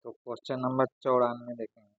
तो question number 94 देखेंगे।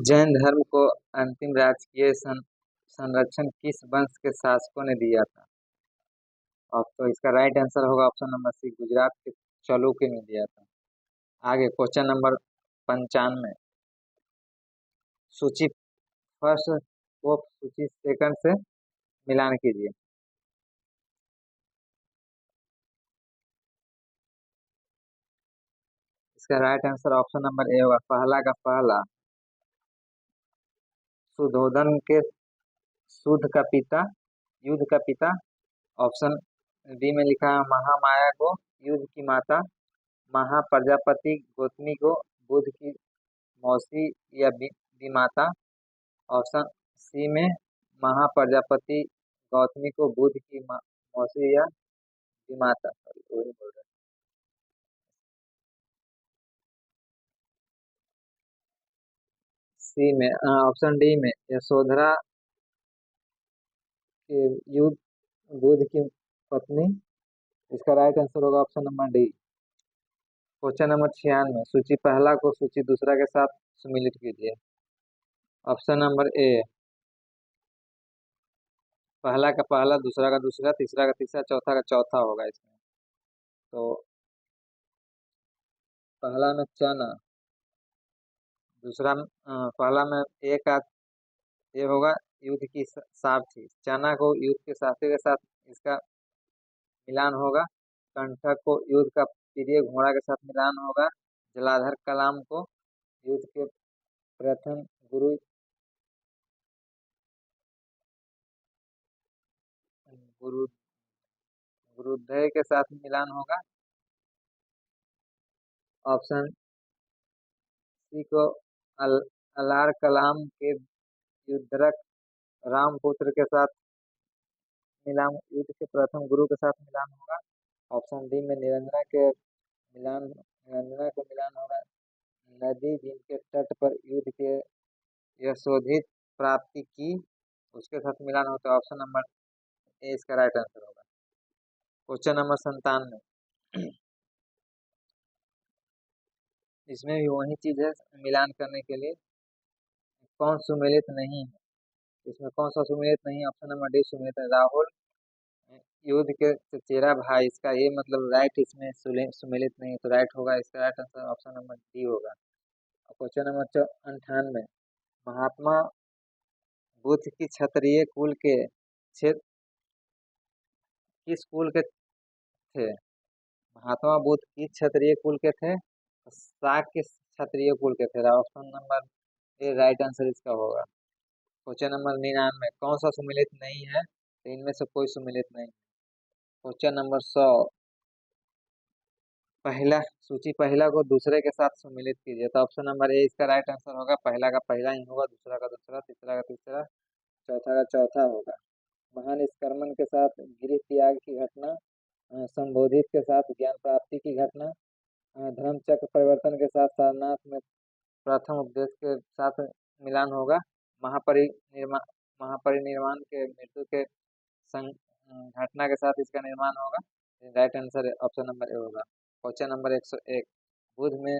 जैन धर्म को अंतिम राजकीय संरक्षण किस वंश के शासकों ने दिया था? अब तो इसका राइट आंसर होगा ऑप्शन नंबर सी, गुजरात के चालुक्य ने दिया था। आगे क्वेश्चन नंबर 95, सूची फर्स्ट को सूची सेकंड से मिलान कीजिए। इसका right answer option number A होगा, पहला का पहला सुधोधन के सुध का पिता, युद्ध का पिता। ऑप्शन डी में लिखा है महामाया को युद्ध की माता, महाप्रजापति गौतमी को बुद्ध की मौसी या विमाता। ऑप्शन सी में महाप्रजापति गौतमी को बुद्ध की मौसी या विमाता। सॉरी वही बोल रहे सी में, ऑप्शन डी में यशोधरा के युद्ध बुद्ध की पत्नी। इसका राइट आंसर होगा option number D. Question number 96, सूची पहला को सूची दूसरा के साथ सम्मिलित कीजिए। ऑप्शन नंबर ए, पहला का पहला, दूसरा का दूसरा, तीसरा का तीसरा, चौथा का चौथा होगा इसमें। तो पहला में चना, दूसरा पहला में एक का ये होगा युद्ध की सारथी, चना को युद्ध के सारथी के साथ इसका मिलान होगा। कंठक को युद्ध का प्रिय घोड़ा के साथ मिलान होगा। जलाधर कलाम को युद्ध के प्रथम गुरु गुरु गुरुदय के साथ मिलान होगा। ऑप्शन सी को अलार कलाम के युद्धरक रामपुत्र के साथ मिलान, युद्ध के प्रथम गुरु के साथ मिलान होगा। ऑप्शन डी में निरंजना को मिलान होगा। नदी जिनके तट पर युद्ध के यशोधित प्राप्ति की उसके साथ मिलान होता है। ऑप्शन नंबर ए इसका राइट आंसर होगा। क्वेश्चन नंबर 97, इसमें भी वही चीज है मिलान करने के लिए। कौन सुमेलित नहीं है? इसमें कौन सा सुमेलित नहीं है? ऑप्शन नंबर डी सुमेलित है। राहुल युद्ध के चचेरा भाई, इसका ये मतलब राइट इसमें सुमेलित नहीं है, तो राइट होगा इसका right answer option number D होगा। क्वेश्चन नंबर 98, महात्मा बुद्ध की क्षत्रिय कुल के क्षेत्र किस कुल के थे? महात्मा बुद्ध किस क्षत्रिय कुल के थे? शाक्य क्षत्रिय कुल के थे। ऑप्शन नंबर ए राइट आंसर इसका होगा। क्वेश्चन नंबर 99, कौन सा सुमेलित नहीं है? तो इनमें से कोई सुमेलित नहीं। क्वेश्चन नंबर 100, पहला सूची पहला को दूसरे के साथ सम्मिलित कीजिए। तो ऑप्शन नंबर ए इसका राइट आंसर होगा, पहला का पहला ही होगा, दूसरा का दूसरा, तीसरा का तीसरा, चौथा का चौथा होगा। महान निष्कर्मण के साथ गृह त्याग की घटना, संबोधित के साथ ज्ञान प्राप्ति की घटना, धर्म चक्र परिवर्तन के साथ सारनाथ में प्रथम उपदेश के साथ मिलान होगा। महापरिनिर्माण महापरिनिर्वाण के मृत्यु के घटना के साथ इसका निर्माण होगा। Right answer option number A होगा। क्वेश्चन नंबर 101, बुद्ध में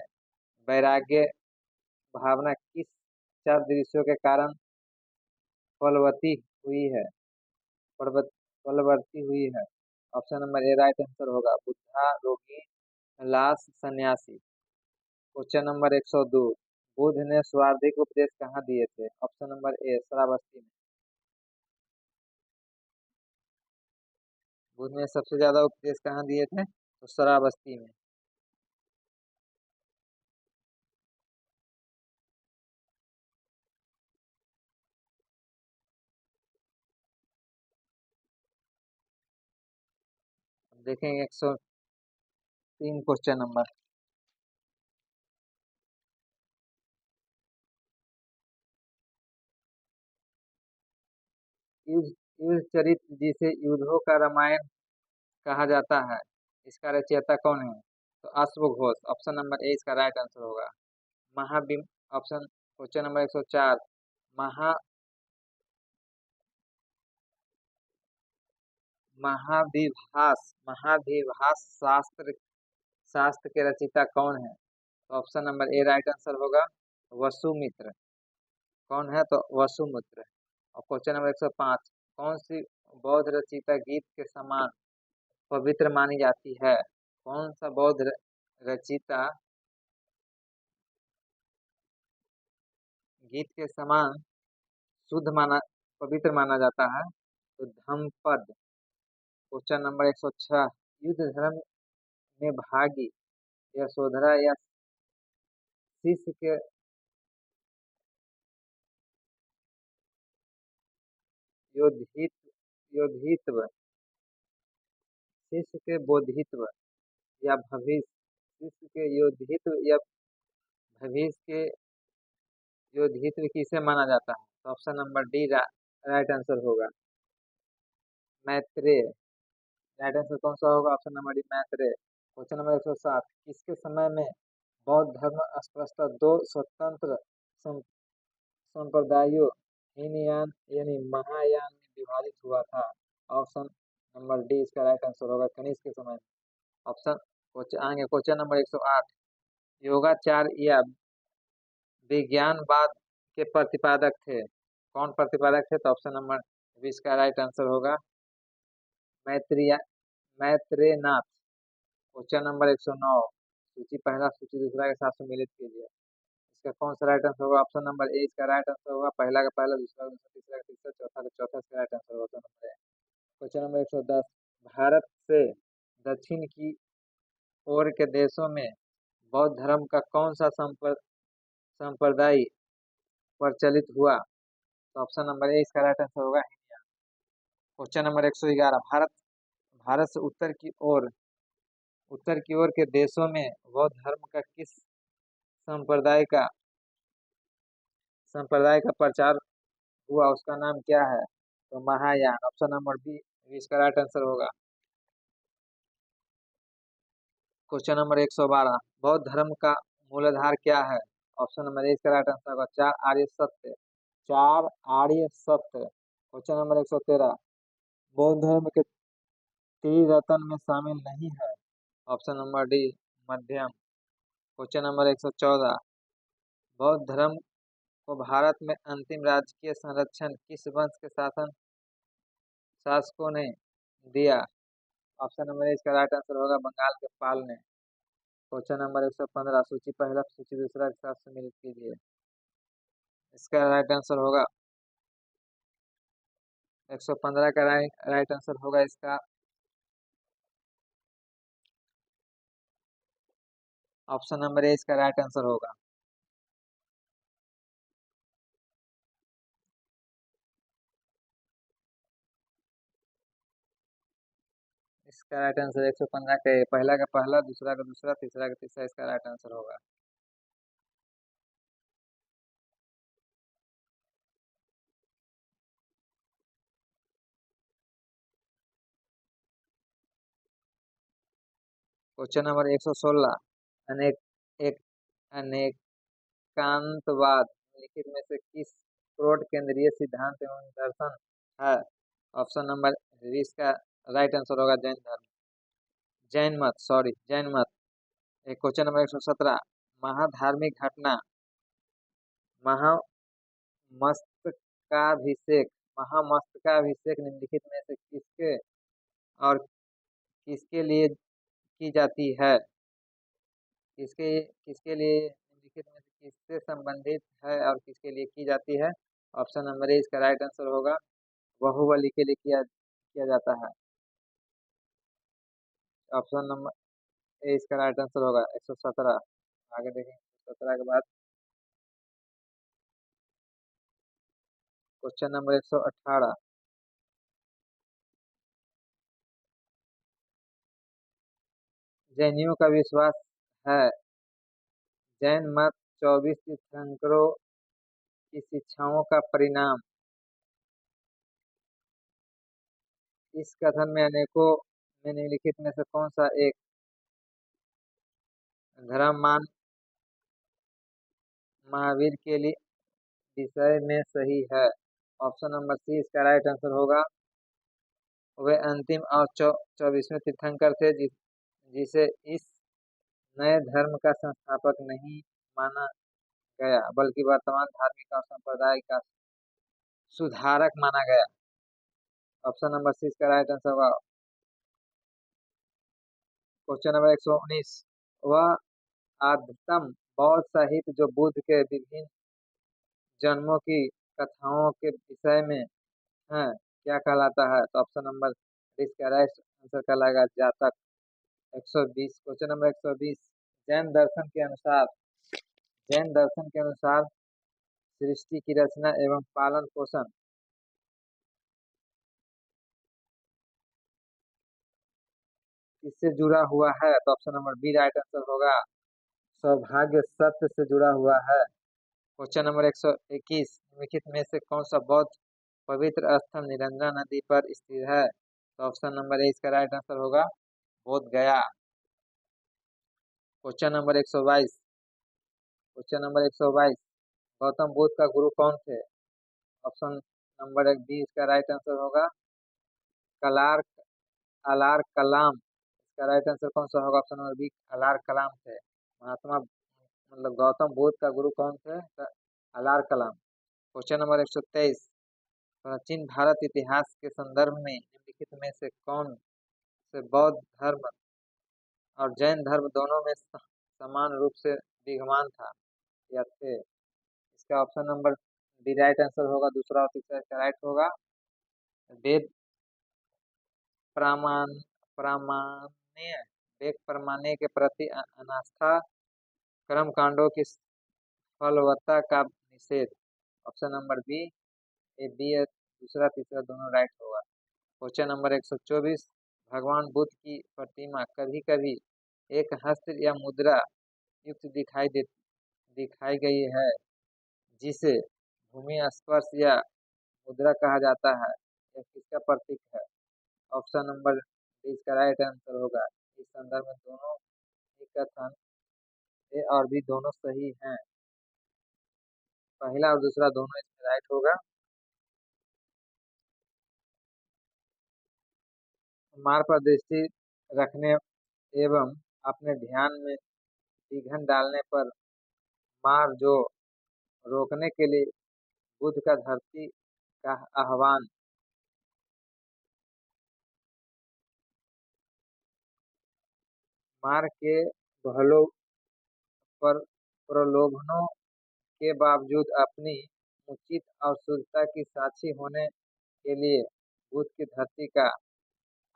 वैराग्य भावना किस 4 दृश्यों के कारण फलवती हुई है फलवर्ती हुई है? ऑप्शन नंबर ए राइट आंसर होगा, बुद्धा, रोगी, लाश, सन्यासी। क्वेश्चन नंबर 102, बुद्ध ने स्वार्थिक उपदेश कहाँ दिए थे? ऑप्शन नंबर ए श्रावस्ती में। बुद्ध ने सबसे ज्यादा उपदेश कहाँ दिए थे? तो श्रावस्ती में। देखेंगे 103 क्वेश्चन नंबर, युद्ध युद्ध चरित्र जिसे युद्धों का रामायण कहा जाता है, इसका रचयिता कौन है? तो अश्वघोष। ऑप्शन नंबर ए इसका राइट आंसर होगा। महाबिम ऑप्शन क्वेश्चन नंबर 104, महा महाभिभाष शास्त्र शास्त्र के रचयिता कौन है? तो ऑप्शन नंबर ए राइट आंसर होगा वसुमित्र। कौन है? तो वसुमित्र। और क्वेश्चन नंबर 105, कौन सी बौद्ध रचयिता गीत के समान पवित्र मानी जाती है? कौन सा बौद्ध रचयिता गीत के समान शुद्ध माना पवित्र माना जाता है? तो धम्मपद। क्वेश्चन नंबर 106, युद्ध धर्म में भागी यशोधरा या शिष्य के योधित योधित्व, शिष्य के बोधित्व या भविष्य, शिष्य के योधित्व या भविष्य के योधित्व किसे माना जाता है? तो option number D right answer होगा मैत्रेय। राइट आंसर कौन सा होगा? Option number D Maitreya. Question number 107, किसके समय में बौद्ध धर्म स्पष्टतः दो स्वतंत्र संप्रदायों हीनयान यानी महायान में विभाजित हुआ था? ऑप्शन नंबर डी इसका राइट आंसर होगा कनिष्क के समय में। ऑप्शन आगे क्वेश्चन नंबर 108, योगाचार्य या विज्ञानवाद के प्रतिपादक थे? कौन प्रतिपादक थे? तो ऑप्शन नंबर बी इसका राइट आंसर होगा मैत्रेयनाथ। क्वेश्चन नंबर 109, सूची पहला सूची दूसरा के साथ सम्मिलित कीजिए। इसका कौन सा राइट आंसर होगा? ऑप्शन नंबर ए इसका राइट आंसर होगा पहला का पहला, दूसरा का दूसरा, तीसरा का तीसरा, चौथा का चौथा। इसका राइट आंसर होगा ऑप्शन नंबर ए। क्वेश्चन नंबर 110, भारत से दक्षिण की ओर के देशों में बौद्ध धर्म का कौन सा संप्रदाय प्रचलित हुआ? तो ऑप्शन नंबर ए इसका राइट आंसर होगा हिनयान। क्वेश्चन नंबर 111, भारत से उत्तर की ओर के देशों में बौद्ध धर्म का किस संप्रदाय का प्रचार हुआ? उसका नाम क्या है? तो महायान। ऑप्शन नंबर बी इसका राइट आंसर होगा। क्वेश्चन नंबर 112, बौद्ध धर्म का मूलाधार क्या है? ऑप्शन नंबर ए इसका राइट आंसर होगा चार आर्य सत्य। चार आर्य सत्य। क्वेश्चन नंबर 113, बौद्ध धर्म के त्रिरत्न में शामिल नहीं है? ऑप्शन नंबर डी मध्यम। क्वेश्चन नंबर 114, बौद्ध धर्म को भारत में अंतिम राजकीय संरक्षण किस वंश के शासकों ने दिया? ऑप्शन नंबर ए इसका राइट आंसर होगा बंगाल के पाल ने। क्वेश्चन नंबर 115, सूची पहला सूची दूसरा के साथ सम्मिलित कीजिए। इसका राइट आंसर होगा 115 का राइट आंसर होगा इसका ऑप्शन नंबर ए इसका राइट आंसर होगा। इसका राइट आंसर 115 का पहला का पहला, दूसरा का दूसरा, तीसरा का तीसरा। इसका राइट आंसर होगा। क्वेश्चन नंबर 116, अनेक एक अनेकांतवाद निम्नलिखित में से किस प्रोट केंद्रीय सिद्धांत एवं दर्शन है? ऑप्शन नंबर बी इसका राइट आंसर होगा जैन मत। क्वेश्चन नंबर 117, महाधार्मिक घटना महामस्तकाभिषेक महामस्तकाभिषेक निम्नलिखित में से किसके और किसके लिए की जाती है? किसके किसके लिए निम्नलिखित में से किससे संबंधित है और किसके लिए की जाती है? ऑप्शन नंबर ए इसका राइट आंसर होगा बाहुबली के लिए किया जाता है। ऑप्शन नंबर ए इसका राइट आंसर होगा 117। आगे देखेंगे 117 के बाद क्वेश्चन नंबर 118, जैनियों का विश्वास है जैन मत 24 तीर्थंकरों की शिक्षाओं का परिणाम। इस कथन में अनेकों में निम्नलिखित में से कौन सा एक धर्म महावीर के लिए विषय में सही है? ऑप्शन नंबर सी इसका राइट आंसर होगा वे अंतिम और 24वें तीर्थंकर थे जिसे इस नए धर्म का संस्थापक नहीं माना गया बल्कि वर्तमान धार्मिक और संप्रदाय का सुधारक माना गया। ऑप्शन नंबर सी इसका राइट आंसर होगा। क्वेश्चन नंबर 119, वह आद्यतम बौद्ध साहित्य जो बुद्ध के विभिन्न जन्मों की कथाओं के विषय में है क्या कहलाता है? तो ऑप्शन नंबर इसका राइट आंसर कहलाएगा जातक। 120, क्वेश्चन नंबर 120, जैन दर्शन के अनुसार जैन दर्शन के अनुसार सृष्टि की रचना एवं पालन पोषण किससे जुड़ा हुआ है? तो option number B right answer होगा। सौभाग्य सत्य से जुड़ा हुआ है। क्वेश्चन नंबर 121, निम्नलिखित में से कौन सा बौद्ध पवित्र स्थल निरंजन नदी पर स्थित है? तो ऑप्शन नंबर ए इसका राइट आंसर होगा बोध गया। Question number 122, question number 122, Gautam Buddha का गुरु कौन थे? ऑप्शन नंबर बी इसका राइट आंसर होगा कलार अलार कलाम। इसका राइट आंसर कौन सा होगा? ऑप्शन नंबर बी अलार कलाम थे। महात्मा मतलब गौतम बुद्ध का गुरु कौन थे? तो अलार कलाम। क्वेश्चन नंबर 123, प्राचीन भारत इतिहास के संदर्भ में निम्नलिखित में से कौन से बौद्ध धर्म और जैन धर्म दोनों में समान रूप से विद्यमान था या थे? इसका option number D right answer होगा। दूसरा और तीसरा इसका राइट होगा। वेद प्रामान प्रामाण्य वेद प्रमाण्य के प्रति अनास्था, कर्म कांडों की फलवत्ता का निषेध। Option number B A B है, दूसरा तीसरा दोनों राइट होगा। क्वेश्चन नंबर 124, भगवान बुद्ध की प्रतिमा कभी कभी एक हस्त या मुद्रा युक्त दिखाई गई है जिसे भूमि स्पर्श या मुद्रा कहा जाता है, यह किसका प्रतीक है? ऑप्शन नंबर डी इसका राइट आंसर होगा। इस संदर्भ में दोनों ही कथन ए और बी दोनों सही हैं। पहला और दूसरा दोनों इसमें राइट होगा। मार्ग पर दृष्टि रखने एवं अपने ध्यान में विघन डालने पर मार जो रोकने के लिए बुद्ध का धरती का आह्वान। मार के बहलों पर प्रलोभनों के बावजूद अपनी उचित और शुद्धता की साक्षी होने के लिए बुद्ध की धरती का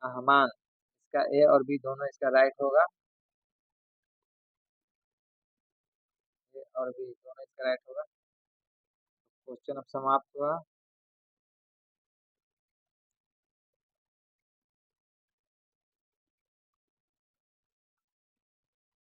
आह्वान। इसका ए और बी दोनों इसका राइट होगा। ए और बी दोनों इसका राइट होगा। क्वेश्चन अब समाप्त हुआ।